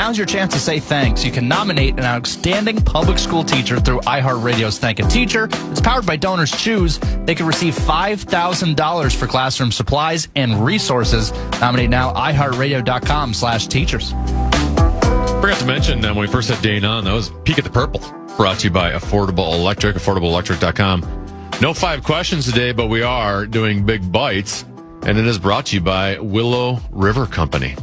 Now's your chance to say thanks. You can nominate an outstanding public school teacher through iHeartRadio's Thank a Teacher. It's powered by Donors Choose. They can receive $5,000 for classroom supplies and resources. Nominate now, iHeartRadio.com/teachers. Forgot to mention when we first had Dane on, that was Peek at the Purple, brought to you by Affordable Electric, AffordableElectric.com. No 5 questions today, but we are doing Big Bites, and it is brought to you by Willow River Company.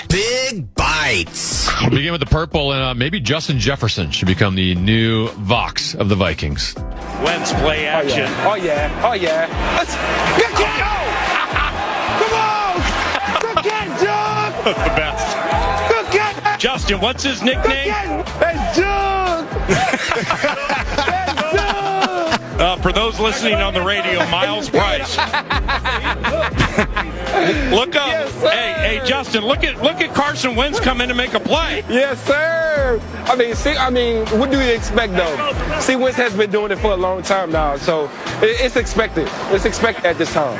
Big Bites. We'll begin with the purple, and maybe Justin Jefferson should become the new Vox of the Vikings. Wentz play action. Oh, yeah. Let's good catch. Come on. Good catch, Jug. That's the best. Good catch. Justin, what's his nickname? That's Jug. That's Jug. For those listening on the radio, Miles Price. Look up. Yes, sir. Hey, Justin, look at Carson Wentz come in to make a play. Yes, sir. I mean, what do you expect, though? See, Wentz has been doing it for a long time now, so it's expected. It's expected at this time.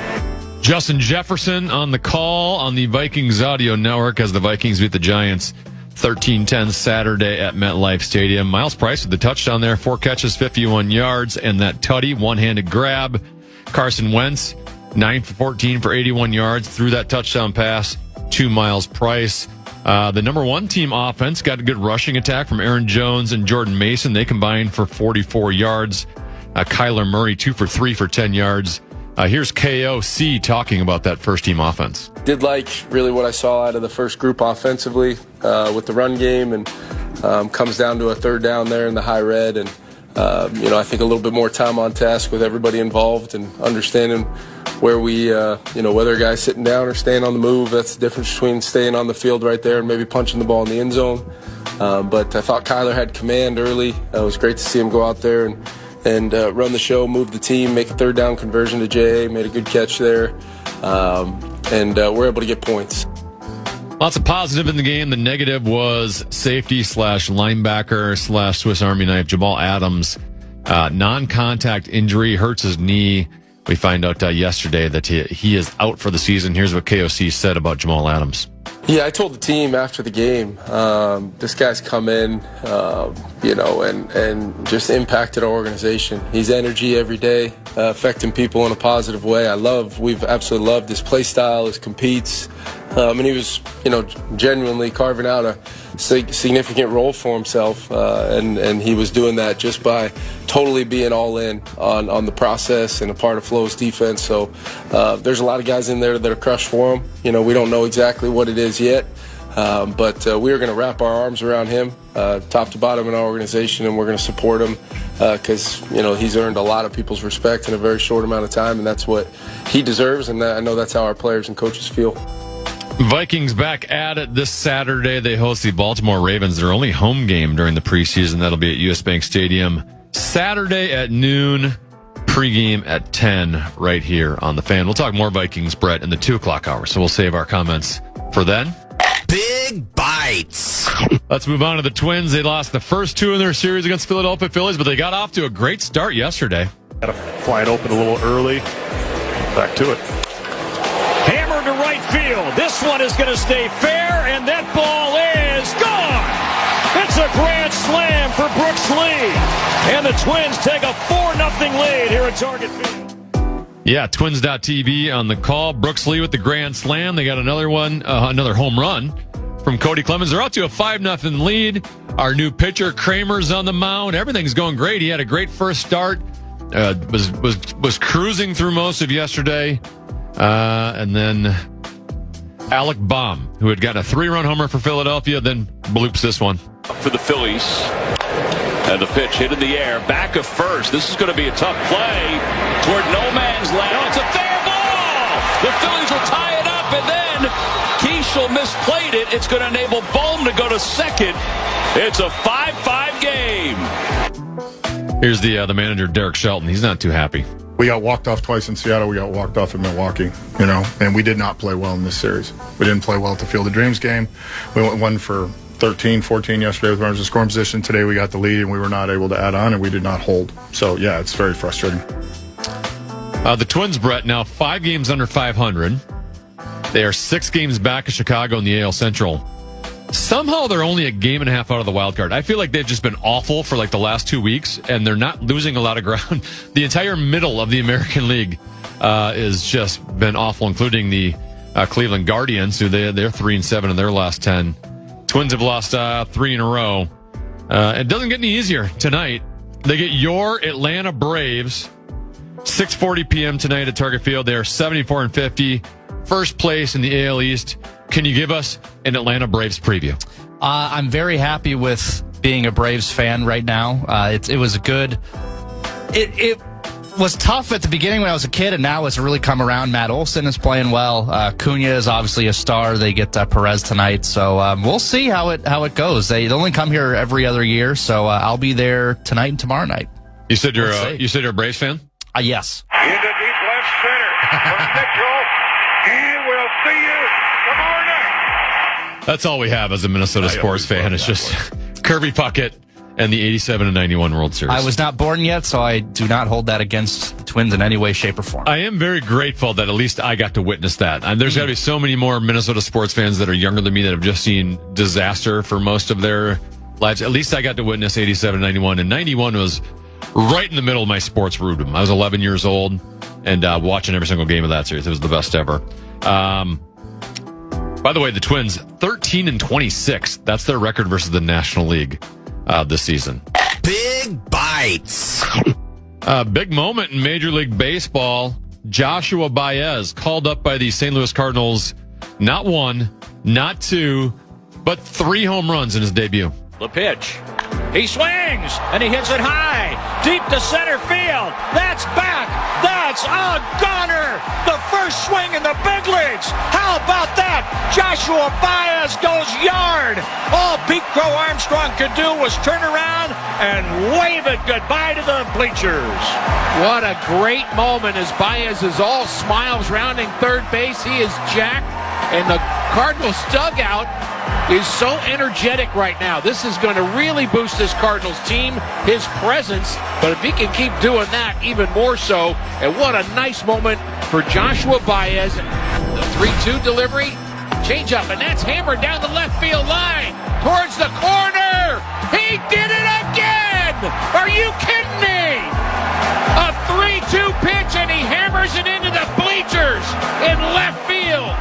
Justin Jefferson on the call on the Vikings audio network as the Vikings beat the Giants 13-10 Saturday at MetLife Stadium. Miles Price with the touchdown there, 4 catches, 51 yards, and that tutty, one-handed grab. Carson Wentz, 9 for 14 for 81 yards, threw that touchdown pass to Miles Price. The number 1 team offense got a good rushing attack from Aaron Jones and Jordan Mason. They combined for 44 yards. Kyler Murray, 2 for 3 for 10 yards. Here's KOC talking about that first-team offense. Did like really what I saw out of the first group offensively with the run game, and comes down to a third down there in the high red. And, I think a little bit more time on task with everybody involved and understanding where we, whether a guy's sitting down or staying on the move. That's the difference between staying on the field right there and maybe punching the ball in the end zone. But I thought Kyler had command early. It was great to see him go out there and run the show, move the team, make a third down conversion to J.A., made a good catch there, and we're able to get points. Lots of positive in the game. The negative was safety/linebacker/Swiss Army knife Jamal Adams. Non-contact injury, hurts his knee. We find out yesterday that he is out for the season. Here's what KOC said about Jamal Adams. Yeah, I told the team after the game, this guy's come in, and just impacted our organization. He's energy every day, affecting people in a positive way. We've absolutely loved his play style, his competes, and he was, genuinely carving out a significant role for himself, and he was doing that just by totally being all in on the process and a part of Flo's defense. So there's a lot of guys in there that are crushed for him. We don't know exactly what it is yet, but we are going to wrap our arms around him, top to bottom in our organization, and we're going to support him because he's earned a lot of people's respect in a very short amount of time, and that's what he deserves, and I know that's how our players and coaches feel. Vikings back at it this Saturday. They host the Baltimore Ravens. Their only home game during the preseason. That'll be at US Bank Stadium Saturday at noon. Pregame at 10 right here on The Fan. We'll talk more Vikings, Brett, in the 2 o'clock hour, so we'll save our comments for then. Big Bites. Let's move on to the Twins. They lost the first 2 in their series against Philadelphia Phillies, but they got off to a great start yesterday. Got to fly it open a little early. Back to it. Hammer to right field. This one is going to stay fair, and that ball is gone. It's a grand slam for Brooks Lee. And the Twins take a 4-0 lead here at Target Field. Yeah, Twins.tv on the call. Brooks Lee with the grand slam. They got another one, another home run from Cody Clemens. They're out to a 5-0 lead. Our new pitcher, Kramer's on the mound. Everything's going great. He had a great first start. Was cruising through most of yesterday. And then Alec Baum, who had gotten a 3-run homer for Philadelphia, then bloops this one. For the Phillies. And the pitch hit in the air. Back of first. This is going to be a tough play toward no man's land. Oh, it's a fair ball. The Phillies will tie it up, and then Keishel misplayed it. It's going to enable Bohm to go to second. It's a 5-5 game. Here's the manager, Derek Shelton. He's not too happy. We got walked off twice in Seattle. We got walked off in Milwaukee, and we did not play well in this series. We didn't play well at the Field of Dreams game. We went 1 for 13, 14 yesterday with runners in scoring position. Today we got the lead, and we were not able to add on, and we did not hold. So, yeah, it's very frustrating. The Twins, Brett, now 5 games under 500. They are 6 games back of Chicago in the AL Central. Somehow they're only a game and a half out of the wild card. I feel like they've just been awful for like the last 2 weeks, and they're not losing a lot of ground. The entire middle of the American League has just been awful, including the Cleveland Guardians, who they're 3-7 in their last 10. Twins have lost 3 in a row. It doesn't get any easier tonight. They get your Atlanta Braves, 6:40 p.m. tonight at Target Field. They are 74-50, first place in the AL East. Can you give us an Atlanta Braves preview? I'm very happy with being a Braves fan right now. It was a good. It was tough at the beginning when I was a kid, and now it's really come around. Matt Olson is playing well. Cunha is obviously a star. They get Perez tonight, so we'll see how it goes. They only come here every other year, so I'll be there tonight and tomorrow night. You said you're a Braves fan? Yes. Into deep left center from Mitchell, and we'll see you tomorrow night. That's all we have as a Minnesota sports fan. It's just Kirby Puckett and the 87 and 91 World Series. I was not born yet, so I do not hold that against the Twins in any way, shape, or form. I am very grateful that at least I got to witness that. And there's got to be so many more Minnesota sports fans that are younger than me that have just seen disaster for most of their lives. At least I got to witness 87 and 91. And 91 was right in the middle of my sports rhythm. I was 11 years old and watching every single game of that series. It was the best ever. By the way, the Twins, 13-26. That's their record versus the National League this season. Big bites. Big moment in Major League Baseball. Joshua Baez called up by the St. Louis Cardinals. Not 1, not 2, but 3 home runs in his debut. The pitch. He swings, and he hits it high, deep to center field. That's back. That's a goner. The first swing in the big leagues. How about that? Joshua Baez goes yard. All Pete Crow Armstrong could do was turn around and wave it goodbye to the bleachers. What a great moment as Baez is all smiles rounding third base. He is jacked, and the Cardinals dugout is so energetic right now. This is going to really boost this Cardinals team, his presence, but if he can keep doing that, even more so. And what a nice moment for Joshua Baez. The 3-2 delivery, change up, and that's hammered down the left field line towards the corner. He did it again. Are you kidding me? A 3-2 pitch, and he hammers it into the bleachers in left field.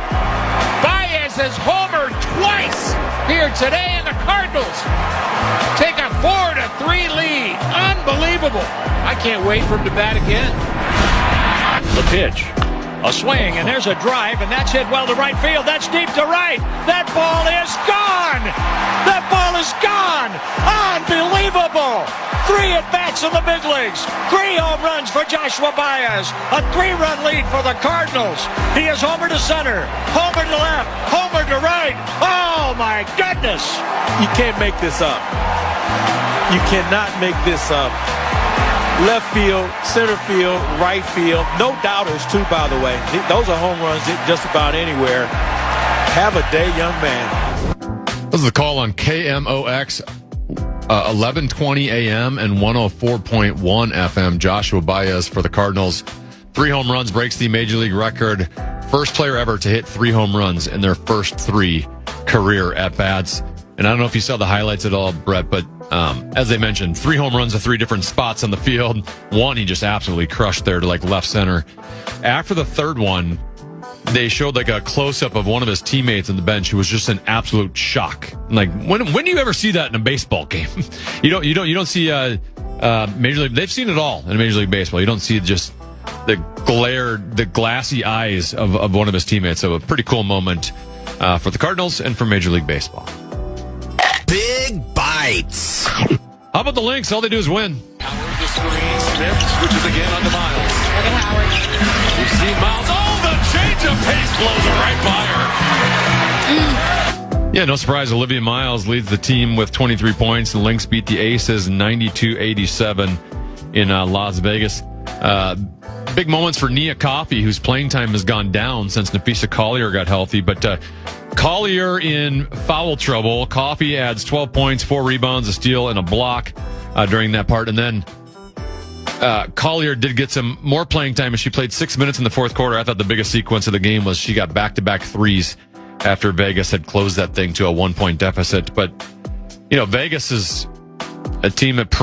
Baez has homered twice here today, and the Cardinals take a 4-3 lead. Unbelievable. I can't wait for him to bat again. The pitch. A swing, and there's a drive, and that's hit well to right field. That's deep to right. That ball is gone. That ball is gone. Unbelievable. 3 at-bats in the big leagues. 3 home runs for Joshua Baez. A 3-run lead for the Cardinals. He is homer to center, homer to left, homer to right. Oh, my goodness. You can't make this up. You cannot make this up. Left field, center field, right field. No doubters, too, by the way. Those are home runs just about anywhere. Have a day, young man. This is the call on KMOX, 11:20 a.m. and 104.1 FM. Joshua Baez for the Cardinals. 3 home runs, breaks the Major League record. First player ever to hit 3 home runs in their first 3 career at-bats. And I don't know if you saw the highlights at all, Brett, but as they mentioned, 3 home runs to 3 different spots on the field. One, he just absolutely crushed there to like left center. After the third one, they showed like a close-up of one of his teammates on the bench who was just in absolute shock. Like, when do you ever see that in a baseball game? You don't see Major League. They've seen it all in Major League Baseball. You don't see just the glassy eyes of one of his teammates. So a pretty cool moment for the Cardinals and for Major League Baseball. Big bites. How about the Lynx? All they do is win. Howard the screen. Smith switches again on to Miles. Look at Howard. You see Miles. Oh, the change of pace blows it right by her. Yeah, no surprise. Olivia Miles leads the team with 23 points. The Lynx beat the Aces 92-87 in Las Vegas. Big moments for Nia Coffey, whose playing time has gone down since Nafisa Collier got healthy. But Collier in foul trouble. Coffey adds 12 points, 4 rebounds, a steal, and a block during that part. And then Collier did get some more playing time, and she played 6 minutes in the fourth quarter. I thought the biggest sequence of the game was she got back-to-back threes after Vegas had closed that thing to a 1-point deficit. But, Vegas is a team that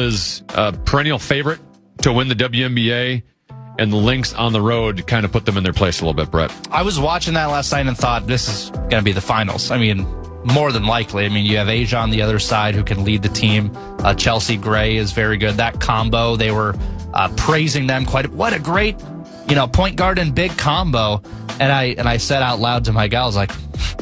is a perennial favorite to win the WNBA, and the Lynx on the road kind of put them in their place a little bit, Brett. I was watching that last night and thought this is going to be the finals. I mean, more than likely. I mean, you have Asia on the other side who can lead the team. Chelsea Gray is very good. That combo, they were praising them quite. What a great, point guard and big combo. And I said out loud to my gals, like,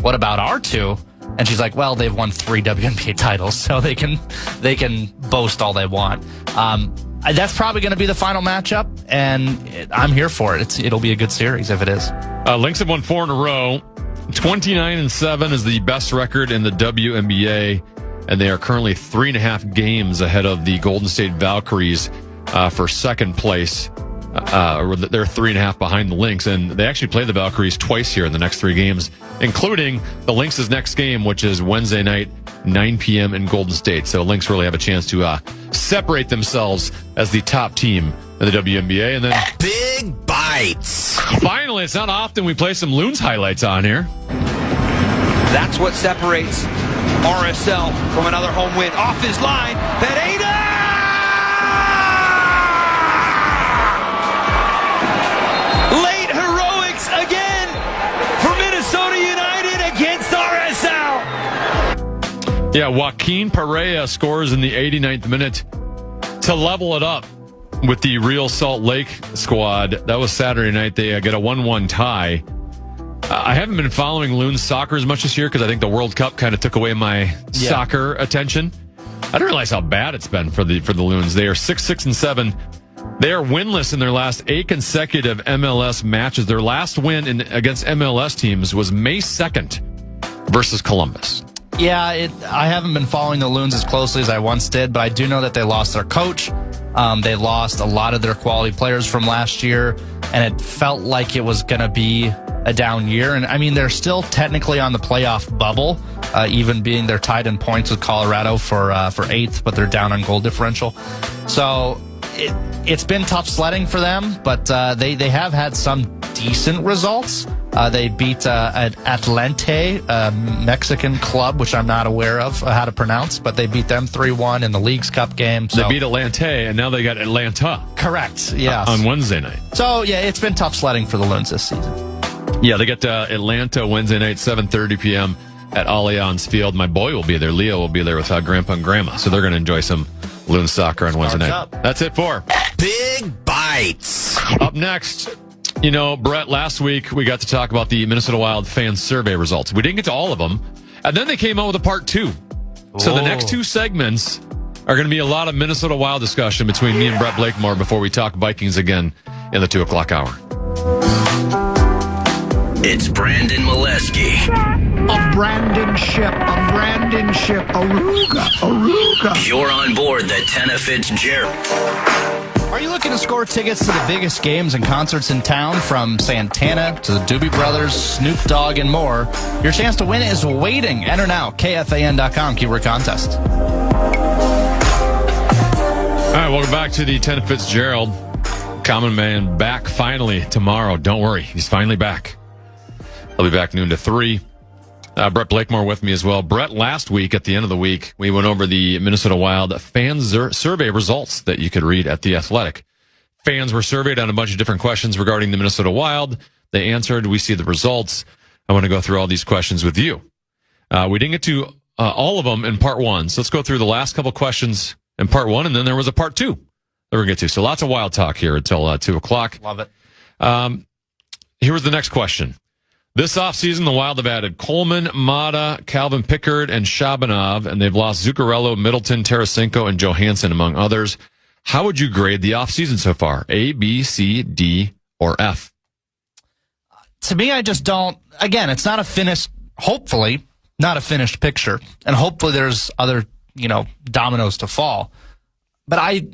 what about our two? And she's like, well, they've won 3 WNBA titles, so they can boast all they want. That's probably going to be the final matchup, and I'm here for it. It'll be a good series if it is. Lynx have won 4 in a row. 29-7 is the best record in the WNBA, and they are currently 3.5 games ahead of the Golden State Valkyries for second place. They're 3.5 behind the Lynx, and they actually play the Valkyries twice here in the next 3 games, including the Lynx's next game, which is Wednesday night, 9 p.m. in Golden State. So Lynx really have a chance to separate themselves as the top team in the WNBA. And then Big Bites. Finally, it's not often we play some Loons highlights on here. That's what separates RSL from another home win. Off his line, Pineda! Late heroics again for Minnesota United against RSL. Yeah, Joaquin Perea scores in the 89th minute to level it up with the Real Salt Lake squad. That was Saturday night. They get a 1-1 tie. I haven't been following Loons soccer as much this year because I think the World Cup kind of took away my soccer attention. I didn't realize how bad it's been for the Loons. They are 6-6-7. They are winless in their last 8 consecutive MLS matches. Their last win against MLS teams was May 2nd versus Columbus. Yeah, I haven't been following the Loons as closely as I once did, but I do know that they lost their coach. They lost a lot of their quality players from last year, and it felt like it was going to be a down year. And I mean, they're still technically on the playoff bubble, even being they're tied in points with Colorado for 8th, but they're down on goal differential. So it's been tough sledding for them, but they have had some decent results. They beat an Atlante, a Mexican club, which I'm not aware of how to pronounce, but they beat them 3-1 in the Leagues Cup game. So. They beat Atlante, and now they got Atlanta. Correct, yes. On Wednesday night. So, yeah, it's been tough sledding for the Loons this season. Yeah, they get Atlanta Wednesday night, 7:30 p.m. at Allianz Field. My boy will be there. Leo will be there with Grandpa and Grandma, so they're going to enjoy some Loon soccer on Wednesday night. That's it for Big Bites. Up next, Brett, last week we got to talk about the Minnesota Wild fan survey results. We didn't get to all of them, and then they came out with a part 2. So the next 2 segments are going to be a lot of Minnesota Wild discussion between me and Brett Blakemore before we talk Vikings again in the 2 o'clock hour. It's Brandon Molesky. A Brandon ship, Aruga. You're on board the Tennafitzgerald. Are you looking to score tickets to the biggest games and concerts in town, from Santana to the Doobie Brothers, Snoop Dogg, and more? Your chance to win is waiting. Enter now, KFAN.com, keyword contest. All right, welcome back to the Tennafitzgerald. Common Man back finally tomorrow. Don't worry, he's finally back. He'll be back noon to 3. Brett Blakemore with me as well. Brett, last week, at the end of the week, we went over the Minnesota Wild fan survey results that you could read at The Athletic. Fans were surveyed on a bunch of different questions regarding the Minnesota Wild. They answered. We see the results. I want to go through all these questions with you. We didn't get to all of them in part 1, so let's go through the last couple questions in part 1, and then there was a part 2 that we're going to get to. So lots of Wild talk here until 2 o'clock. Love it. Here was the next question. This offseason, the Wild have added Coleman, Mata, Calvin Pickard, and Shabanov, and they've lost Zuccarello, Middleton, Tarasenko, and Johansson, among others. How would you grade the offseason so far? A, B, C, D, or F? To me, I just don't. Again, it's not a finished, hopefully, not a finished picture. And hopefully there's other, dominoes to fall. But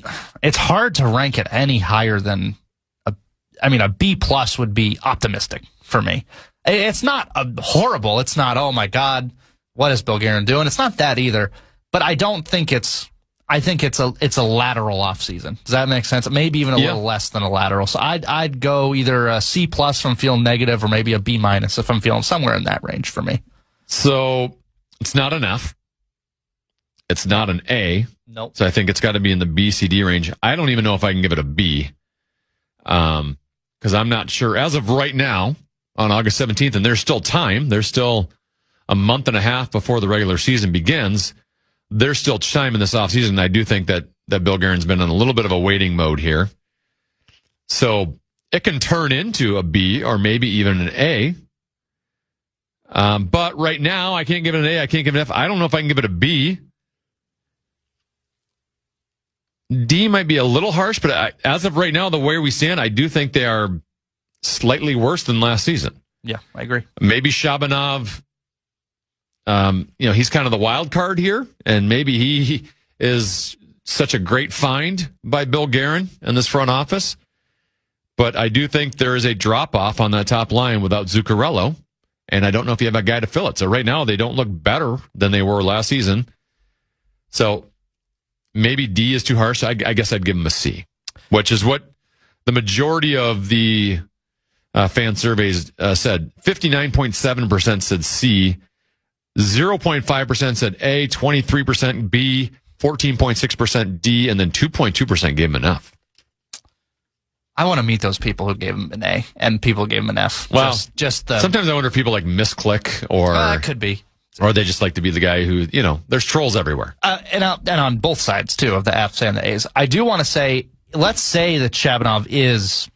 it's hard to rank it any higher than a B+ would be optimistic for me. It's not horrible. It's not, oh my God, what is Bill Guerin doing? It's not that either. But I don't think it's I think it's a lateral offseason. Does that make sense? Maybe even a little less than a lateral. So I'd go either a C+ if I'm feeling negative, or maybe a B- if I'm feeling somewhere in that range for me. So it's not an F. It's not an A. Nope. So I think it's got to be in the B, C, D range. I don't even know if I can give it a B. Because I'm not sure. As of right now, on August 17th, and there's still time, there's still a month and a half before the regular season begins, there's still time in this offseason. I do think that Bill Guerin's been in a little bit of a waiting mode here. So it can turn into a B or maybe even an A. But right now, I can't give it an A. I can't give it an F. I don't know if I can give it a B. D might be a little harsh, but as of right now, the way we stand, I do think they are slightly worse than last season. Yeah, I agree. Maybe Shabanov, he's kind of the wild card here, and maybe he is such a great find by Bill Guerin and this front office. But I do think there is a drop-off on that top line without Zuccarello, and I don't know if you have a guy to fill it. So right now, they don't look better than they were last season. So maybe D is too harsh. I guess I'd give him a C, which is what the majority of the fan surveys said. 59.7% said C, 0.5% said A, 23% B, 14.6% D, and then 2.2% gave him an F. I want to meet those people who gave him an A and people who gave him an F. Well, sometimes I wonder if people like misclick or it could be. Or they just like to be the guy who, there's trolls everywhere. And on both sides, too, of the Fs and the As. I do want to say, let's say that Shabanov is,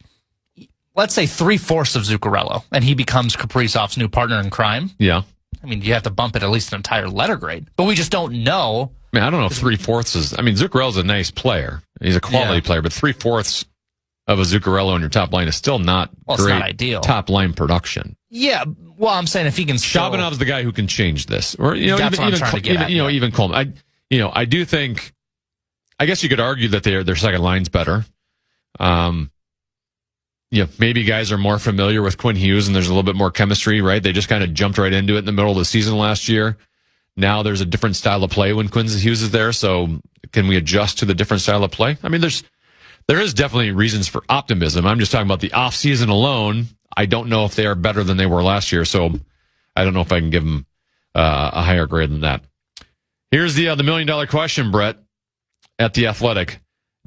let's say, 3/4 of Zuccarello, and he becomes Kaprizov's new partner in crime. Yeah. I mean, you have to bump it at least an entire letter grade. But we just don't know. I mean, I don't know if 3/4 is, Zuccarello's a nice player. He's a quality player, but 3/4 of a Zuccarello in your top line is still not great. It's not ideal. Top line production. Yeah, well, I'm saying if he can Shabanov's the guy who can change this. Or, that's what I'm trying to get at. Even Coleman. I do think, I guess you could argue that their second line's better. Maybe guys are more familiar with Quinn Hughes and there's a little bit more chemistry, right? They just kind of jumped right into it in the middle of the season last year. Now there's a different style of play when Quinn Hughes is there, so can we adjust to the different style of play? I mean, there is definitely reasons for optimism. I'm just talking about the offseason alone. I don't know if they are better than they were last year, so I don't know if I can give them a higher grade than that. Here's the $1 million question, Brett, at The Athletic.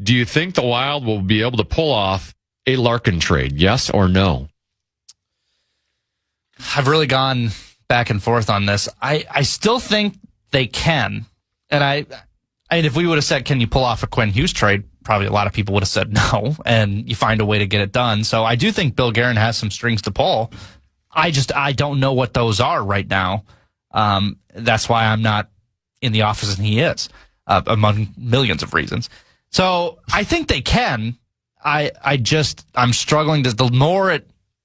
Do you think the Wild will be able to pull off a Larkin trade, yes or no? I've really gone back and forth on this. I still think they can. And I mean, if we would have said, can you pull off a Quinn Hughes trade, probably a lot of people would have said no, and you find a way to get it done. So I do think Bill Guerin has some strings to pull. I don't know what those are right now. That's why I'm not in the office and he is, among millions of reasons. So I think they can. I'm struggling to, the more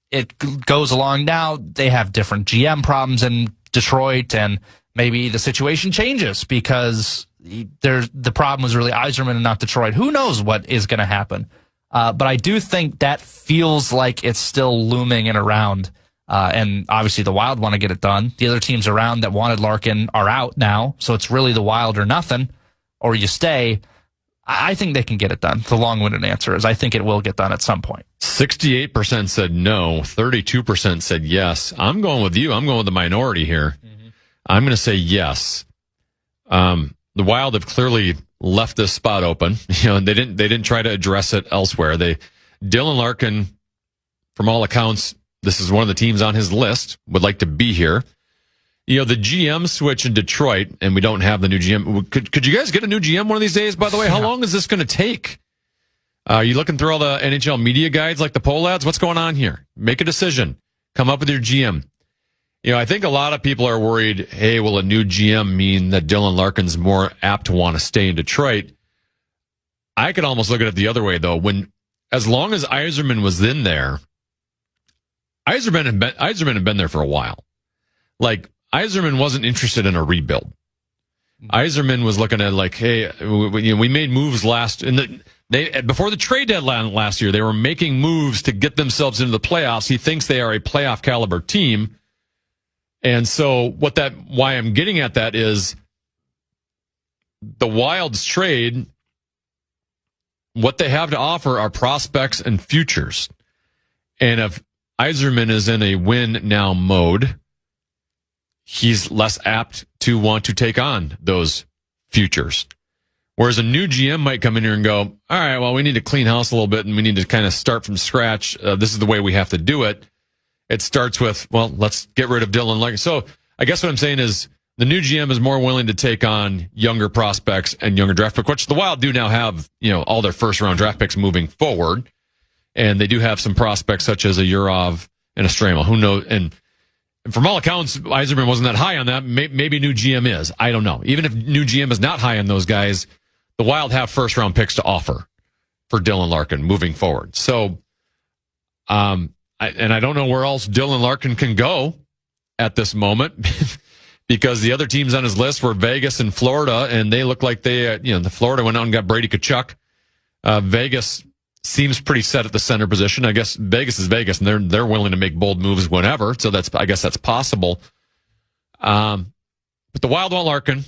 it goes along now, they have different GM problems in Detroit, and maybe the situation changes because the problem was really Yzerman and not Detroit. Who knows what is going to happen? But I do think that feels like it's still looming and around. And obviously the Wild want to get it done. The other teams around that wanted Larkin are out now. So it's really the Wild or nothing, or you stay. I think they can get it done. The long-winded answer is I think it will get done at some point. 68% said no. 32% said yes. I'm going with you. I'm going with the minority here. Mm-hmm. I'm going to say yes. The Wild have clearly left this spot open. They didn't try to address it elsewhere. Dylan Larkin, from all accounts, this is one of the teams on his list, would like to be here. The GM switch in Detroit, and we don't have the new GM. Could you guys get a new GM one of these days, by the way? How long is this going to take? Are you looking through all the NHL media guides like the poll ads? What's going on here? Make a decision. Come up with your GM. I think a lot of people are worried, hey, will a new GM mean that Dylan Larkin's more apt to want to stay in Detroit? I could almost look at it the other way, though. As long as Yzerman was in there, Yzerman had been there for a while. Like, Yzerman wasn't interested in a rebuild. Yzerman was looking at hey, we made moves before the trade deadline last year. They were making moves to get themselves into the playoffs. He thinks they are a playoff caliber team. And so why I'm getting at that is the Wild's trade, what they have to offer are prospects and futures. And if Yzerman is in a win-now mode, he's less apt to want to take on those futures. Whereas a new GM might come in here and go, all right, well, we need to clean house a little bit and we need to kind of start from scratch. This is the way we have to do it. It starts with, well, let's get rid of Dylan Larkin. So I guess what I'm saying is the new GM is more willing to take on younger prospects and younger draft picks, which the Wild do now have, all their first round draft picks moving forward. And they do have some prospects such as a Yurov and a Stramel. Who knows? And from all accounts, Yzerman wasn't that high on that. Maybe new GM is. I don't know. Even if new GM is not high on those guys, the Wild have first round picks to offer for Dylan Larkin moving forward. So, I don't know where else Dylan Larkin can go at this moment because the other teams on his list were Vegas and Florida, and they look like they, the Florida went out and got Brady Tkachuk. Vegas seems pretty set at the center position. I guess Vegas is Vegas, and they're willing to make bold moves whenever. So I guess that's possible. But the Wild want Larkin.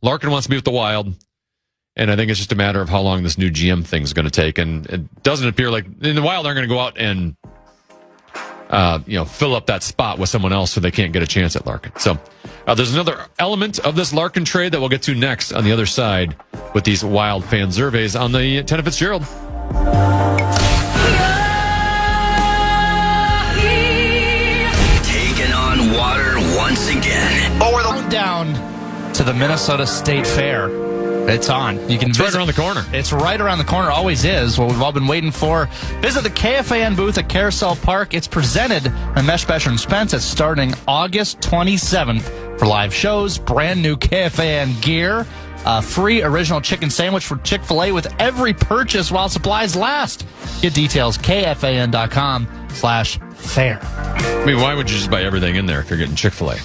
Larkin wants to be with the Wild. And I think it's just a matter of how long this new GM thing is going to take. And it doesn't appear like the Wild aren't going to go out and, fill up that spot with someone else so they can't get a chance at Larkin. So there's another element of this Larkin trade that we'll get to next on the other side with these Wild fan surveys on the Tennafitzgerald. Taking on water once again. We're down to the Minnesota State Fair. It's on. It's right around the corner. It's right around the corner. Always is. What we've all been waiting for. Visit the KFAN booth at Carousel Park. It's presented by Mesh Besher and Spence. It's starting August 27th for live shows, brand new KFAN gear, free original chicken sandwich for Chick-fil-A with every purchase while supplies last. Get details, KFAN.com/fair. I mean, why would you just buy everything in there if you're getting Chick-fil-A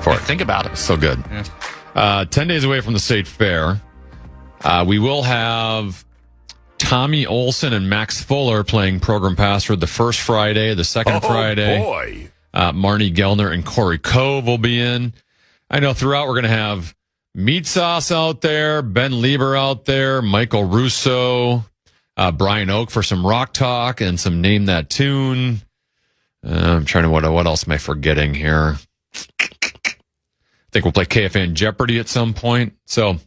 for it? Think about it. So good. Yeah. 10 days away from the State Fair. We will have Tommy Olson and Max Fuller playing Program Password the first Friday, the second Friday. Boy. Marnie Gellner and Corey Cove will be in. I know throughout we're going to have Meat Sauce out there, Ben Lieber out there, Michael Russo, Brian Oak for some rock talk and some Name That Tune. I'm trying to, what else am I forgetting here? I think we'll play KFAN Jeopardy at some point. So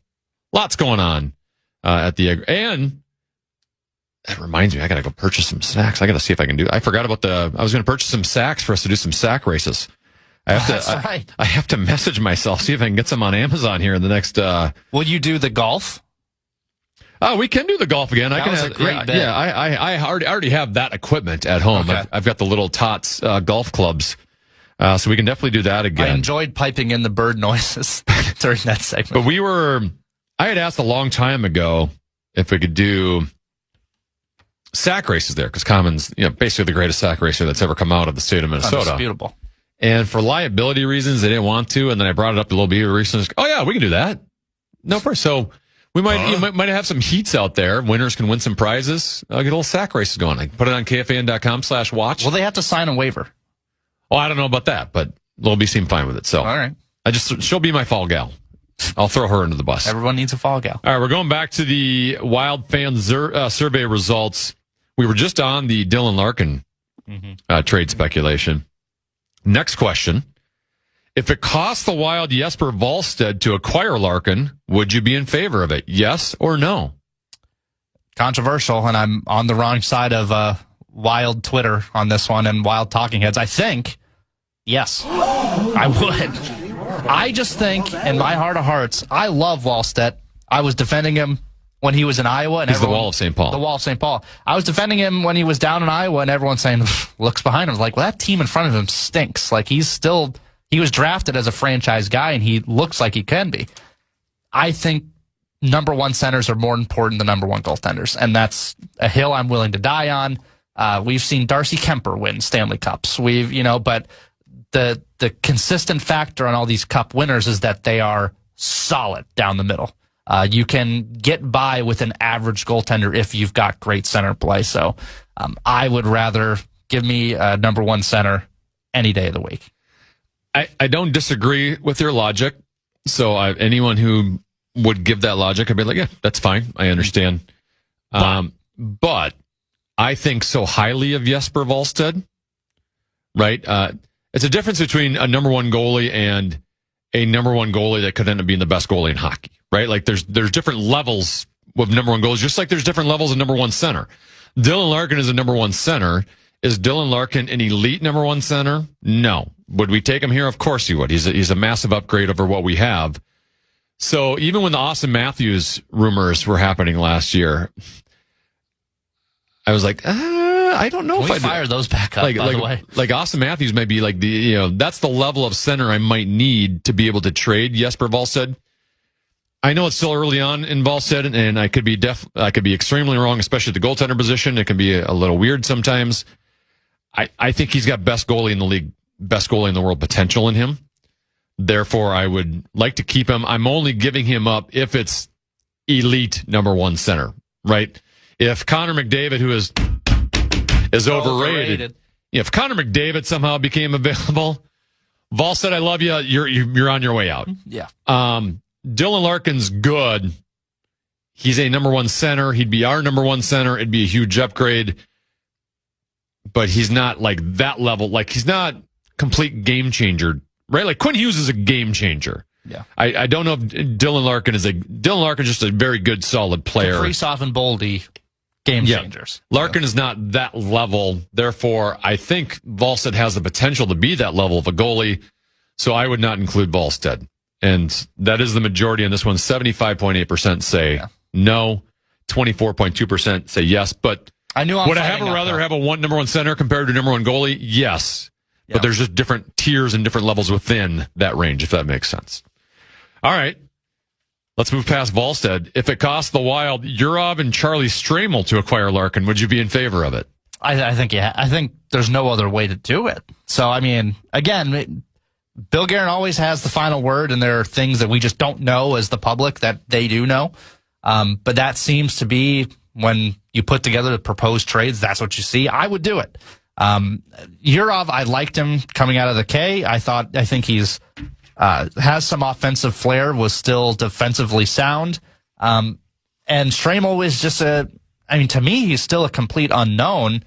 lots going on at the egg. And that reminds me, I got to go purchase some sacks. I got to see if I can do it. I forgot about I was going to purchase some sacks for us to do some sack races. That's right. I have to message myself, see if I can get some on Amazon here in the next. Will you do the golf? Oh, we can do the golf again. That was a great bet. Yeah, I already have that equipment at home. Okay. I've got the little Tots golf clubs. So we can definitely do that again. I enjoyed piping in the bird noises during that segment. But I had asked a long time ago if we could do sack races there, because Common's, basically the greatest sack racer that's ever come out of the state of Minnesota. Undisputable. And for liability reasons, they didn't want to. And then I brought it up to Little Beaver recently. Oh yeah, we can do that. No problem. So we might have some heats out there. Winners can win some prizes. I'll get a little sack races going. I can put it on KFAN.com/watch. Well, they have to sign a waiver. Oh, I don't know about that, but Little B seemed fine with it. So all right. She'll be my fall gal. I'll throw her into the bus. Everyone needs a fall gal. All right, we're going back to the Wild fan survey results. We were just on the Dylan Larkin trade speculation. Next question. If it costs the Wild Jesper Wallstedt to acquire Larkin, would you be in favor of it? Yes or no? Controversial, and I'm on the wrong side of Wild Twitter on this one and Wild Talking Heads. I think, yes, I would. I just think, in my heart of hearts, I love Wallstedt. I was defending him when he was in Iowa. And he's the Wall of St. Paul. The Wall of St. Paul. I was defending him when he was down in Iowa, and everyone's saying, looks behind him. I was like, well, that team in front of him stinks. Like, he was drafted as a franchise guy, and he looks like he can be. I think number one centers are more important than number one goaltenders, and that's a hill I'm willing to die on. We've seen Darcy Kemper win Stanley Cups. But the consistent factor on all these cup winners is that they are solid down the middle. You can get by with an average goaltender if you've got great center play. So I would rather give me a number one center any day of the week. I don't disagree with your logic. So anyone who would give that logic. I'd be like, yeah, that's fine. I understand. But I think so highly of Jesper Wallstedt, right? It's a difference between a number one goalie and a number one goalie that could end up being the best goalie in hockey, right? Like there's different levels of number one goalies, just like there's different levels of number one center. Dylan Larkin is a number one center. Is Dylan Larkin an elite number one center? No. Would we take him here? Of course he would. He's a massive upgrade over what we have. So even when the Austin Matthews rumors were happening last year, I was like, I don't know if I'd fire those back up, by the way. Like Austin Matthews might be like that's the level of center I might need to be able to trade Jesper Wallstedt. I know it's still early on in Wallstedt, and I could be extremely wrong, especially at the goaltender position. It can be a little weird sometimes. I think he's got best goalie in the league, best goalie in the world potential in him. Therefore, I would like to keep him. I'm only giving him up if it's elite number one center, right? If Connor McDavid, who is overrated. If Connor McDavid somehow became available, Wallstedt, I love you. You're on your way out. Yeah. Dylan Larkin's good. He's a number one center. He'd be our number one center. It'd be a huge upgrade. But he's not like that level. Like he's not complete game changer, right? Like Quinn Hughes is a game changer. Yeah. I don't know if Dylan Larkin's just a very good, solid player. Kaprizov and Boldy, game changers. Larkin is not that level. Therefore, I think Wallstedt has the potential to be that level of a goalie. So I would not include Wallstedt. And that is the majority on this one. 75.8% say no. 24.2% say yes. But would I rather have a number one center compared to number one goalie? Yes. Yeah. But there's just different tiers and different levels within that range, if that makes sense. All right. Let's move past Wallstedt. If it costs the Wild Yurov and Charlie Stramel to acquire Larkin, would you be in favor of it? I think I think there's no other way to do it. So, I mean, again, Bill Guerin always has the final word, and there are things that we just don't know as the public that they do know. But that seems to be when you put together the proposed trades, that's what you see. I would do it. Yurov, I liked him coming out of the K. I think he's has some offensive flair, was still defensively sound. And Stramel is just to me, he's still a complete unknown.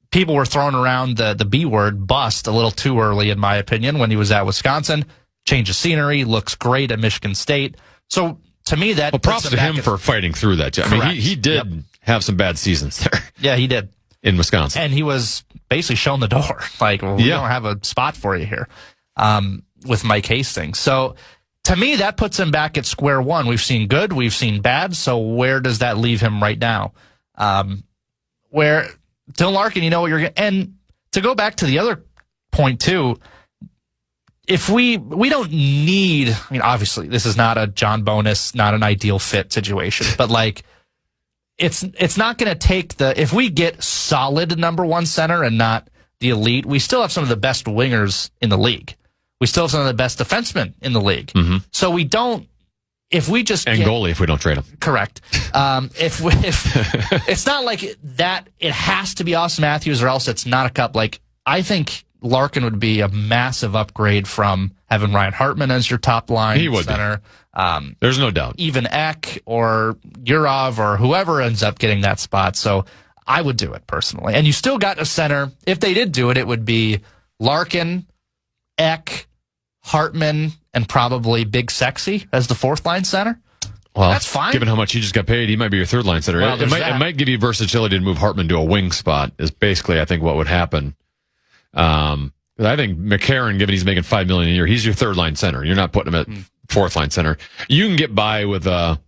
People were throwing around the B word, bust, a little too early, in my opinion, when he was at Wisconsin. Change of scenery, looks great at Michigan State. So, to me, that... Well, props to him for fighting through that. I mean, he did have some bad seasons there. Yeah, he did. In Wisconsin. And he was basically shown the door. Like, well, we don't have a spot for you here with Mike Hastings. So, to me, that puts him back at square one. We've seen good, we've seen bad, so where does that leave him right now? Where Dylan Larkin, you know what you're getting. And to go back to the other point, too, if we don't need, I mean, obviously, this is not a John Bonus, not an ideal fit situation, but like, it's not going to take if we get solid number one center and not the elite, we still have some of the best wingers in the league. We still have some of the best defensemen in the league. Mm-hmm. So we don't, if we just goalie if we don't trade him. Correct. If it's not like that, it has to be Austin Matthews or else it's not a cup. Like, I think Larkin would be a massive upgrade from having Ryan Hartman as your top line center. There's no doubt. Even Ek or Yurov or whoever ends up getting that spot. So I would do it personally. And you still got a center. If they did do it, it would be Larkin, Ek, Hartman, and probably Big Sexy as the fourth line center. Well, that's fine. Given how much he just got paid, he might be your third line center. Well, it might give you versatility to move Hartman to a wing spot is basically, I think, what would happen. I think McCarron, given he's making $5 million a year, he's your third line center. You're not putting him at fourth line center. You can get by with a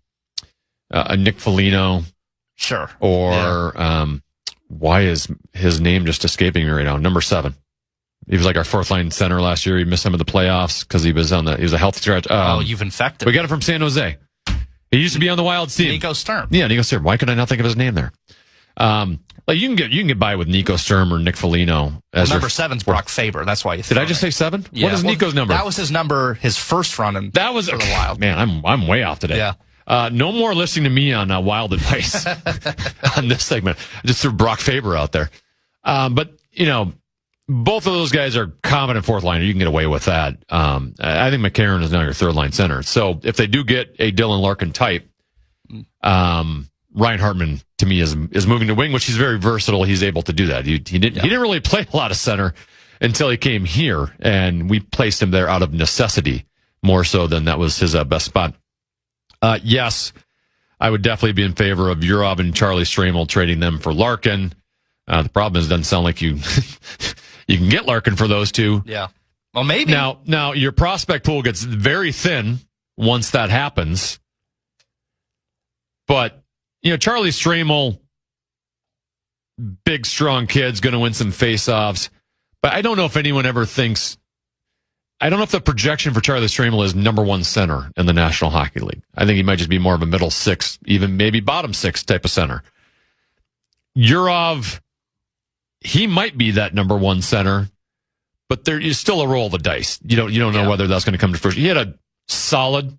Nick Foligno. Sure. Or why is his name just escaping me right now? Number 7. He was like our fourth line center last year. He missed some of the playoffs because he was a health stretch. You've infected. We got him from San Jose. He used to be on the Wild team. Nico Sturm. Yeah, Nico Sturm. Why could I not think of his name there? Like you can get by with Nico Sturm or Nick Foligno. As number 7's Brock Faber. That's why you. Did I just say 7? Yeah. What is Nico's number? That was his number. His first run in. That was for the Wild. Man, I'm way off today. Yeah. No more listening to me on Wild advice on this segment. I just threw Brock Faber out there. But both of those guys are competent fourth liner. You can get away with that. I think McCarron is now your third line center. So if they do get a Dylan Larkin type, Ryan Hartman to me is moving to wing, which he's very versatile. He's able to do that. He didn't really play a lot of center until he came here, and we placed him there out of necessity more so than that was his best spot. Yes, I would definitely be in favor of Yurov and Charlie Stramel trading them for Larkin. The problem is it doesn't sound like you you can get Larkin for those two. Yeah. Well, maybe. Now your prospect pool gets very thin once that happens. But, Charlie Stramel, big, strong kid's going to win some face-offs. But I don't know if anyone ever thinks, I don't know if the projection for Charlie Stramel is number one center in the National Hockey League. I think he might just be more of a middle six, even maybe bottom six type of center. Yurov, he might be that number one center, but there is still a roll of the dice. You don't know whether that's going to come to fruition. He had a solid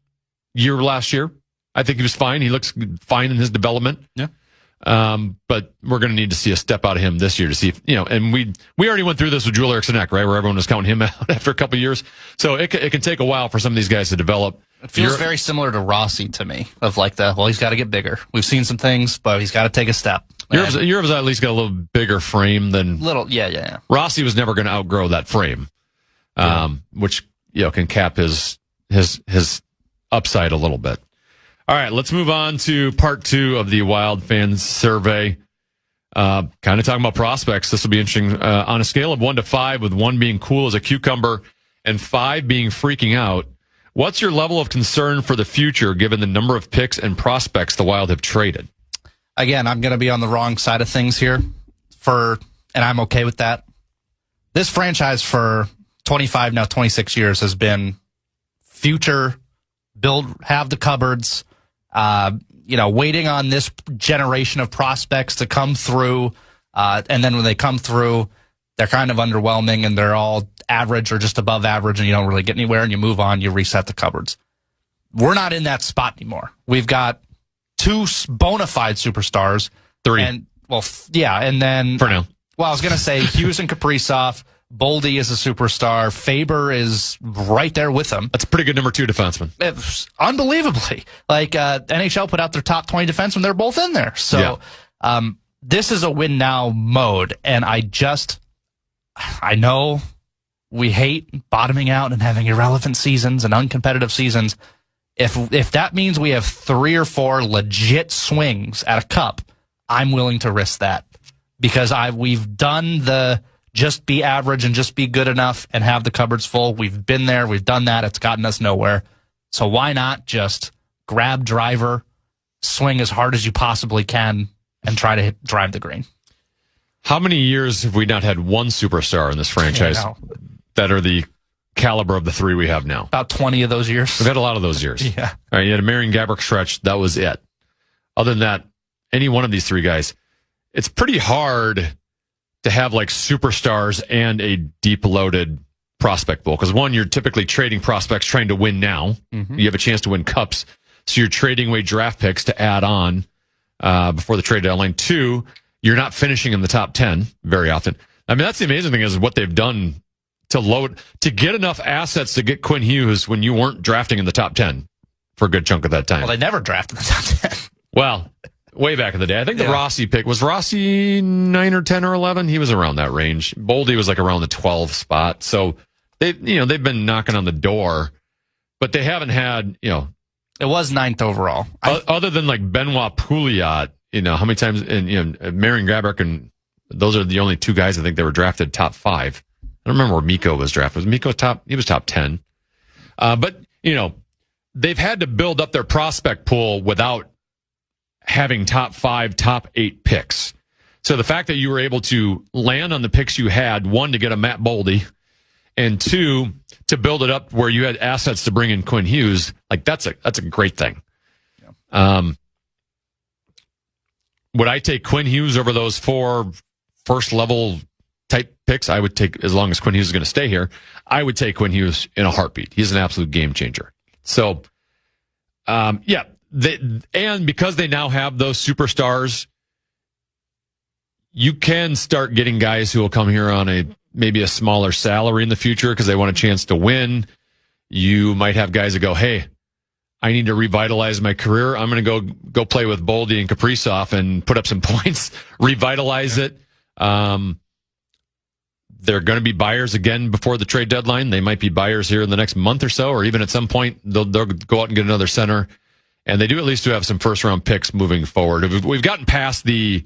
year last year. I think he was fine. He looks fine in his development. Yeah. But we're going to need to see a step out of him this year to see if, and we already went through this with Joel Eriksson Ek, right? Where everyone was counting him out after a couple of years. So it can take a while for some of these guys to develop. It feels very similar to Rossi to me, of he's got to get bigger. We've seen some things, but he's got to take a step. Yours at least got a little bigger frame than yeah. Rossi was never going to outgrow that frame, which can cap his upside a little bit. All right, let's move on to part 2 of the Wild Fans Survey. Kind of talking about prospects. This will be interesting. On a scale of 1 to 5, with 1 being cool as a cucumber and 5 being freaking out, what's your level of concern for the future given the number of picks and prospects the Wild have traded? Again, I'm going to be on the wrong side of things here, and I'm okay with that. This franchise for 25, now 26 years has been future, have the cupboards, waiting on this generation of prospects to come through. And then when they come through, they're kind of underwhelming and they're all average or just above average and you don't really get anywhere and you move on, you reset the cupboards. We're not in that spot anymore. We've got 2 bona fide superstars. 3. And then for now. Well, I was going to say Hughes and Kaprizov. Boldy is a superstar. Faber is right there with them. That's a pretty good number 2 defenseman. Unbelievably. NHL put out their top 20 defensemen. They're both in there. So this is a win now mode. And I know we hate bottoming out and having irrelevant seasons and uncompetitive seasons. If that means we have 3 or 4 legit swings at a cup, I'm willing to risk that. Because we've done the just be average and just be good enough and have the cupboards full. We've been there. We've done that. It's gotten us nowhere. So why not just grab driver, swing as hard as you possibly can, and try to drive the green? How many years have we not had one superstar in this franchise that are the caliber of the 3 we have now? About 20 of those years. We've had a lot of those years. Yeah. All right, you had a Marian Gaborik stretch. That was it. Other than that, any one of these 3 guys, it's pretty hard to have superstars and a deep loaded prospect pool. Because 1, you're typically trading prospects trying to win now. Mm-hmm. You have a chance to win cups. So you're trading away draft picks to add on before the trade deadline. 2, you're not finishing in the top 10 very often. I mean, that's the amazing thing is what they've done to get enough assets to get Quinn Hughes when you weren't drafting in the top 10 for a good chunk of that time. Well, they never drafted in the top 10. Well, way back in the day. I think the Rossi pick, was Rossi 9 or 10 or 11? He was around that range. Boldy was around the 12 spot. So they've been knocking on the door, but they haven't had, it was 9th overall. Other than Benoit Pouliot, how many times, and Marian Gaborik, and those are the only 2 guys I think they were drafted top 5. I don't remember where Mikko was drafted. Was Mikko top? He was top 10. But they've had to build up their prospect pool without having top 5, top 8 picks. So the fact that you were able to land on the picks you had, 1, to get a Matt Boldy, and 2, to build it up where you had assets to bring in Quinn Hughes, that's a great thing. Yeah. Would I take Quinn Hughes over those 4 first level type picks? I would take, as long as Quinn Hughes is going to stay here, I would take Quinn Hughes in a heartbeat. He's an absolute game changer. So, and because they now have those superstars, you can start getting guys who will come here on a maybe a smaller salary in the future because they want a chance to win. You might have guys that go, hey, I need to revitalize my career. I'm going to go play with Boldy and Kaprizov and put up some points, revitalize it. They're going to be buyers again before the trade deadline. They might be buyers here in the next month or so, or even at some point they'll go out and get another center. And they do at least have some first-round picks moving forward. We've gotten past the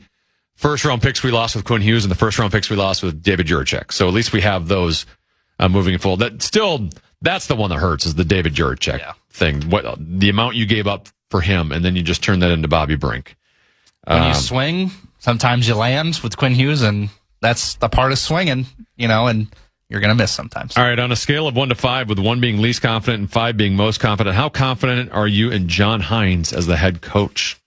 first-round picks we lost with Quinn Hughes and the first-round picks we lost with David Juracek. So at least we have those moving forward. That's the one that hurts, is the David Juracek thing. The amount you gave up for him, and then you just turn that into Bobby Brink. When you swing, sometimes you land with Quinn Hughes, and that's the part of swinging, and you're going to miss sometimes. All right, on a scale of 1 to 5, with 1 being least confident and 5 being most confident, how confident are you in John Hines as the head coach?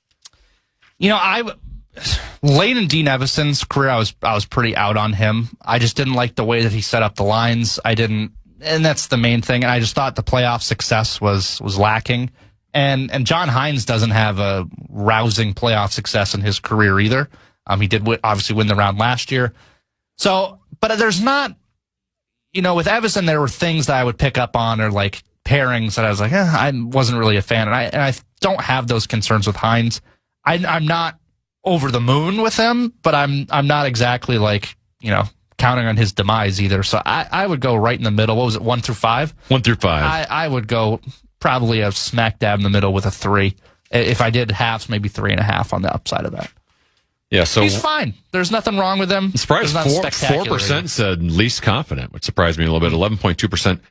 Late in Dean Evison's career, I was pretty out on him. I just didn't like the way that he set up the lines. And that's the main thing. And I just thought the playoff success was lacking. And John Hines doesn't have a rousing playoff success in his career either. He did obviously win the round last year. So, but there's not, with Evison, there were things that I would pick up on, or like pairings that I was like, I wasn't really a fan. And I don't have those concerns with Hines. I'm not over the moon with him, but I'm not exactly like, counting on his demise either. So I would go right in the middle. What was it, 1 through 5? 1 through 5. I would go probably a smack dab in the middle with a 3. If I did halves, maybe 3.5 on the upside of that. Yeah, so he's fine. There's nothing wrong with him. I'm surprised 4% said least confident, which surprised me a little bit. 11.2%.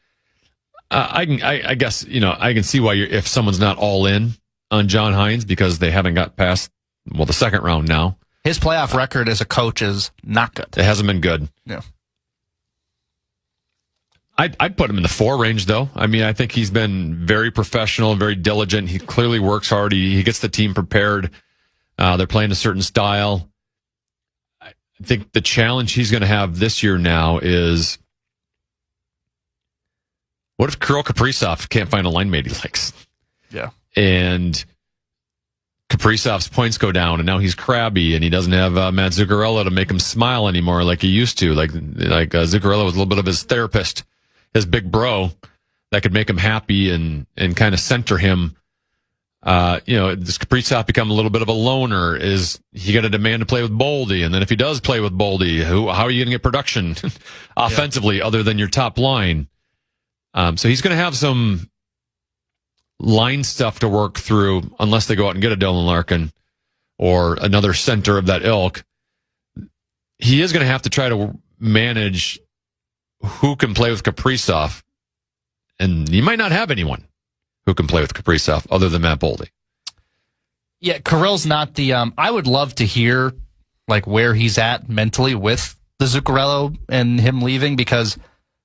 I guess I can see why if someone's not all in on John Hines because they haven't got past the second round now. His playoff record as a coach is not good. It hasn't been good. Yeah. I'd put him in the 4 range, though. I mean, I think he's been very professional, very diligent. He clearly works hard. He gets the team prepared. They're playing a certain style. I think the challenge he's going to have this year now is, what if Kirill Kaprizov can't find a line mate he likes? Yeah. And Kaprizov's points go down, and now he's crabby, and he doesn't have Matt Zuccarello to make him smile anymore like he used to. Like Zuccarello was a little bit of his therapist, his big bro, that could make him happy and kind of center him. Does Kaprizov become a little bit of a loner? Is he going to demand to play with Boldy? And then if he does play with Boldy, how are you going to get production offensively other than your top line? So he's going to have some line stuff to work through unless they go out and get a Dylan Larkin or another center of that ilk. He is going to have to try to manage who can play with Kaprizov, and he might not have anyone who can play with Kaprizov other than Matt Boldy. Yeah, Kirill's not the I would love to hear like where he's at mentally with the Zuccarello and him leaving, because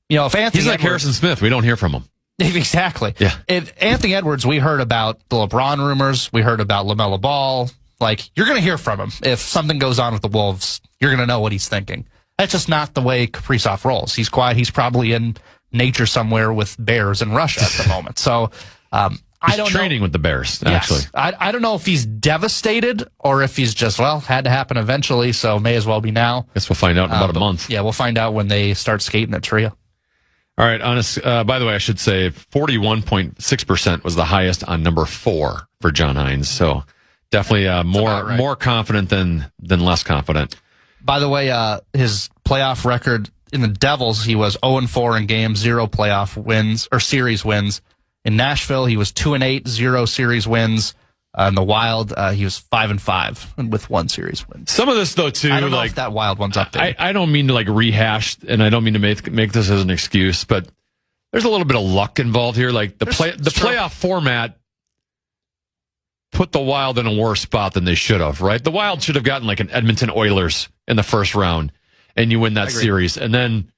if Anthony he's like Harrison Smith, we don't hear from him. Exactly. Yeah. If Anthony Edwards, we heard about the LeBron rumors, we heard about LaMelo Ball. Like, you're going to hear from him. If something goes on with the Wolves, you're going to know what he's thinking. That's just not the way Kaprizov rolls. He's quiet. He's probably in nature somewhere with bears in Russia at the moment. So, I don't know. He's training with the Bears, actually. Yes. I don't know if he's devastated or if he's just, had to happen eventually, so may as well be now. Guess we'll find out in about a month. Yeah, we'll find out when they start skating at Trio. All right. By the way, I should say 41.6% was the highest on number 4 for John Hines. So definitely more confident than less confident. By the way, his playoff record in the Devils, he was 0-4 in games, 0 playoff wins or series wins. In Nashville, he was 2-8, 0 series wins. In the Wild, he was 5-5 with 1 series win. Some of this, though, too, I don't know if that Wild one's up there. I don't mean to rehash, and I don't mean to make this as an excuse, but there's a little bit of luck involved here. Like the playoff format put the Wild in a worse spot than they should have. Right? The Wild should have gotten like an Edmonton Oilers in the first round, and you win that series, and then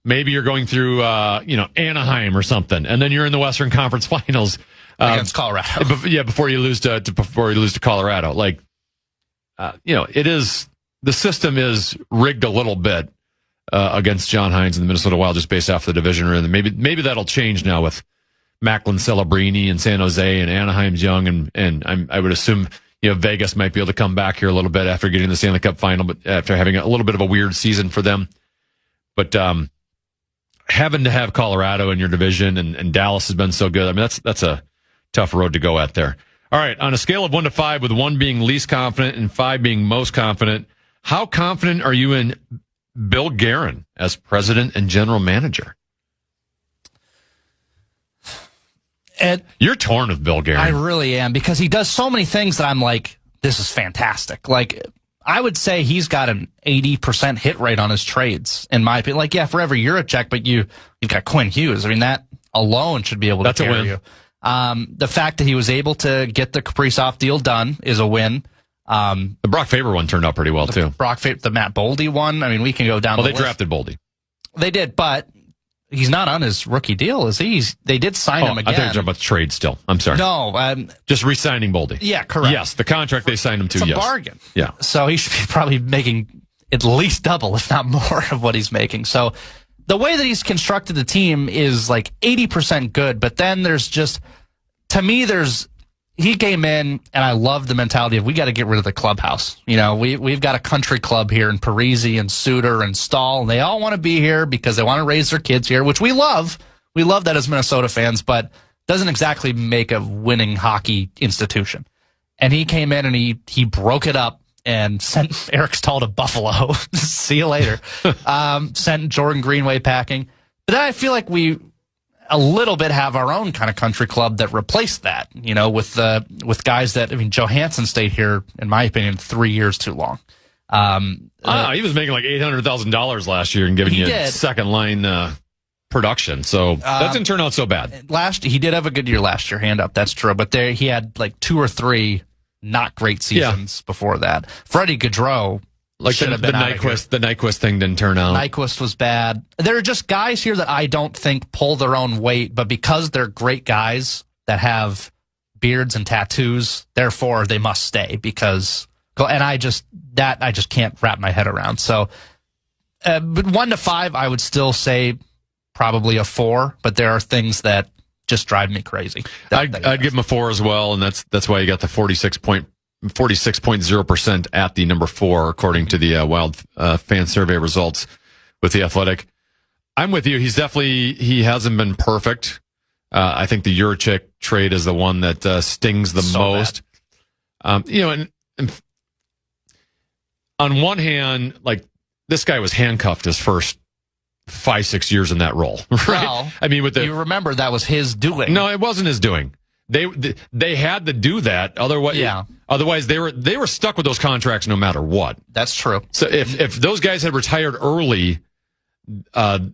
maybe you're going through Anaheim or something, and then you're in the Western Conference Finals. Against Colorado. Before you lose to Colorado. It is, the system is rigged a little bit against John Hines and the Minnesota Wild just based off the division we're in. Maybe that'll change now with Macklin Celebrini and San Jose and Anaheim's young, and I would assume Vegas might be able to come back here a little bit after getting the Stanley Cup final, but after having a little bit of a weird season for them. But having to have Colorado in your division and Dallas has been so good. I mean, that's a tough road to go at there. All right, on a scale of 1 to 5, with 1 being least confident and 5 being most confident, how confident are you in Bill Guerin as president and general manager? And you're torn with Bill Guerin. I really am, because he does so many things that I'm like, this is fantastic. Like, I would say he's got an 80% hit rate on his trades, in my opinion. Like, yeah, for every Juracek, but you've got Quinn Hughes. I mean, that alone should be able to carry you. The fact that he was able to get the Kaprizov deal done is a win. The Brock Faber one turned out pretty well, too. The Matt Boldy one. I mean, we can go down the list. Well, they drafted Boldy. They did, but he's not on his rookie deal, is he? They did sign him again. I think you're talking about the trade still. I'm sorry. No. Just re-signing Boldy. Yeah, correct. Yes, the contract they signed him to, it's yes. a bargain. Yeah. So he should be probably making at least double, if not more, of what he's making. So the way that he's constructed the team is like 80% good, but then there's just, to me, he came in, and I love the mentality of, we got to get rid of the clubhouse. You know, we've got a country club here in Parisi and Suter and Stahl, and they all want to be here because they want to raise their kids here, which we love. We love that as Minnesota fans, but doesn't exactly make a winning hockey institution. And he came in and he broke it up and sent Eric Stahl to Buffalo. See you later. Sent Jordan Greenway packing. But then I feel like we a little bit have our own kind of country club that replaced that, you know, with guys that, I mean, Johansson stayed here, in my opinion, 3 years too long. He was making like $800,000 last year and giving you second line production. So that didn't turn out so bad. He did have a good year last year, hand up, that's true. But he had like 2 or 3 not great seasons before that. Freddie Gaudreau, like the Nyquist thing didn't turn out. Nyquist was bad. There are just guys here that I don't think pull their own weight, but because they're great guys that have beards and tattoos, therefore they must stay. And I just can't wrap my head around. So, but 1 to 5, I would still say probably a 4. But there are things that just drive me crazy. I'd give him a 4 as well, and that's why you got the 46.0% at the number 4, according to the Wild fan survey results with the Athletic. I'm with you. He hasn't been perfect. I think the Juracek trade is the one that stings the most. And on one hand, like, this guy was handcuffed his first 5-6 years in that role, right? Well, I mean, you remember that was his doing. No, it wasn't his doing. They had to do that. Otherwise, they were stuck with those contracts no matter what. That's true. So if those guys had retired early,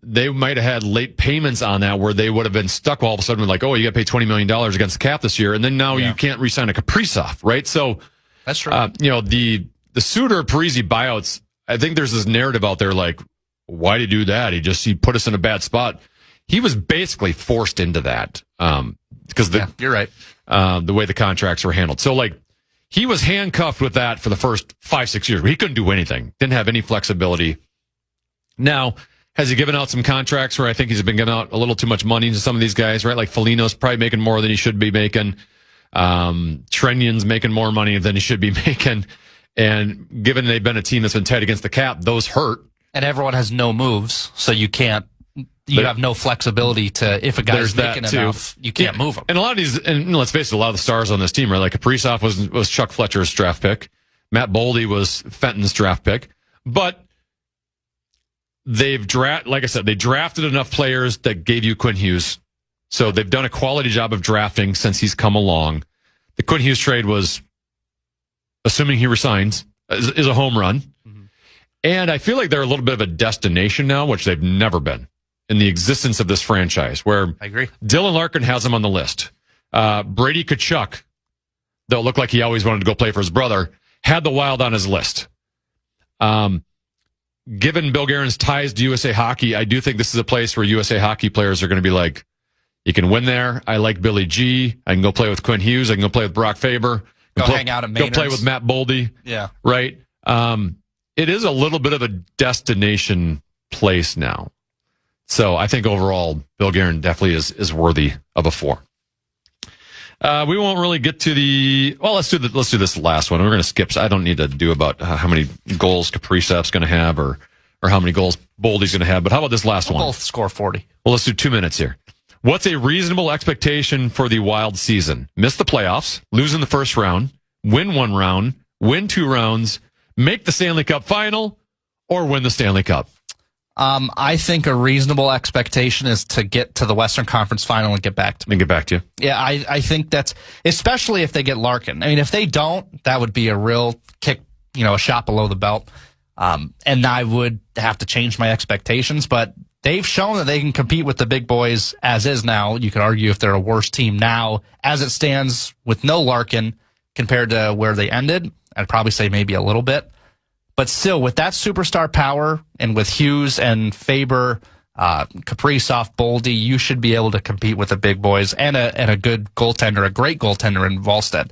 they might have had late payments on that, where they would have been stuck all of a sudden with like, oh, you got to pay $20 million against the cap this year, and then now you can't re-sign a Kaprizov, right? So that's true. The Suter Parisi buyouts, I think there's this narrative out there like, why did he do that? He put us in a bad spot. He was basically forced into that. Because you're right. The way the contracts were handled. So like, he was handcuffed with that for the first 5-6 years. He couldn't do anything. Didn't have any flexibility. Now, has he given out some contracts where I think he's been giving out a little too much money to some of these guys, right? Like Foligno's probably making more than he should be making. Trenyon's making more money than he should be making. And given they've been a team that's been tight against the cap, those hurt. And everyone has no moves, so you have no flexibility to, if a guy's making enough, you can't move him. And a lot of these, and let's face it, a lot of the stars on this team, right? Like Kaprizov was Chuck Fletcher's draft pick. Matt Boldy was Fenton's draft pick. But like I said, they drafted enough players that gave you Quinn Hughes. So they've done a quality job of drafting since he's come along. The Quinn Hughes trade was, assuming he resigns, is a home run. Mm-hmm. And I feel like they're a little bit of a destination now, which they've never been in the existence of this franchise, where I agree. Dylan Larkin has him on the list. Brady Tkachuk, though it looked like he always wanted to go play for his brother, had the Wild on his list. Given Bill Guerin's ties to USA Hockey, I do think this is a place where USA Hockey players are going to be like, you can win there. I like Billy G. I can go play with Quinn Hughes. I can go play with Brock Faber. Hang out at Maynard's. Go play with Matt Boldy. Yeah. Right? It is a little bit of a destination place now. So I think overall, Bill Guerin definitely is worthy of a 4. We won't really get to let's do this last one. We're going to skip. I don't need to do about how many goals Kaprizov's going to have or or how many goals Boldy's going to have. But how about this last one? Both score 40. Well, let's do 2 minutes here. What's a reasonable expectation for the Wild season? Miss the playoffs, lose in the first round, win 1 round, win 2 rounds, make the Stanley Cup final, or win the Stanley Cup? I think a reasonable expectation is to get to the Western Conference final and get back to me. And get back to you. Yeah, I think that's, especially if they get Larkin. I mean, if they don't, that would be a real kick, a shot below the belt. And I would have to change my expectations, but they've shown that they can compete with the big boys as is now. You could argue if they're a worse team now as it stands with no Larkin compared to where they ended. I'd probably say maybe a little bit. But still, with that superstar power and with Hughes and Faber, Kaprizov, Boldy, you should be able to compete with the big boys and a good goaltender, a great goaltender in Wallstedt.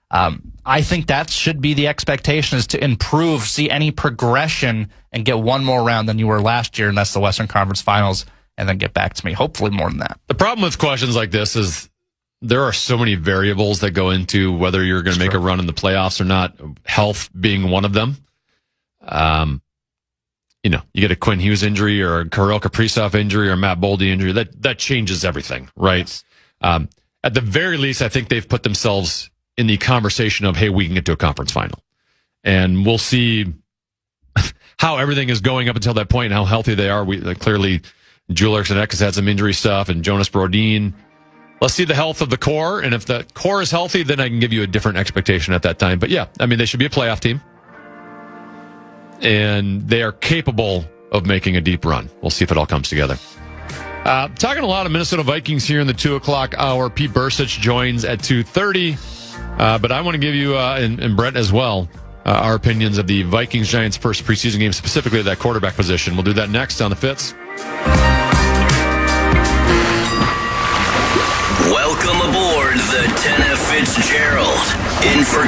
I think that should be the expectation, is to improve, see any progression, and get one more round than you were last year, and that's the Western Conference Finals, and then get back to me. Hopefully more than that. The problem with questions like this is there are so many variables that go into whether you're going to make a run in the playoffs or not, health being one of them. You get a Quinn Hughes injury or a Kirill Kaprizov injury or a Matt Boldy injury, that changes everything, right? Yes. At the very least, I think they've put themselves in the conversation of, hey, we can get to a conference final. And we'll see how everything is going up until that point and how healthy they are. Clearly, Joel Eriksson Ek has had some injury stuff, and Jonas Brodin. Let's see the health of the core, and if the core is healthy, then I can give you a different expectation at that time. But yeah, I mean, they should be a playoff team. And they are capable of making a deep run. We'll see if it all comes together. Talking a lot of Minnesota Vikings here in the 2 o'clock hour. Pete Bursich joins at 2:30. But I want to give you, and Brett as well, our opinions of the Vikings-Giants first preseason game, specifically that quarterback position. We'll do that next on the Fitz. Welcome aboard the Tennafitzgerald. In for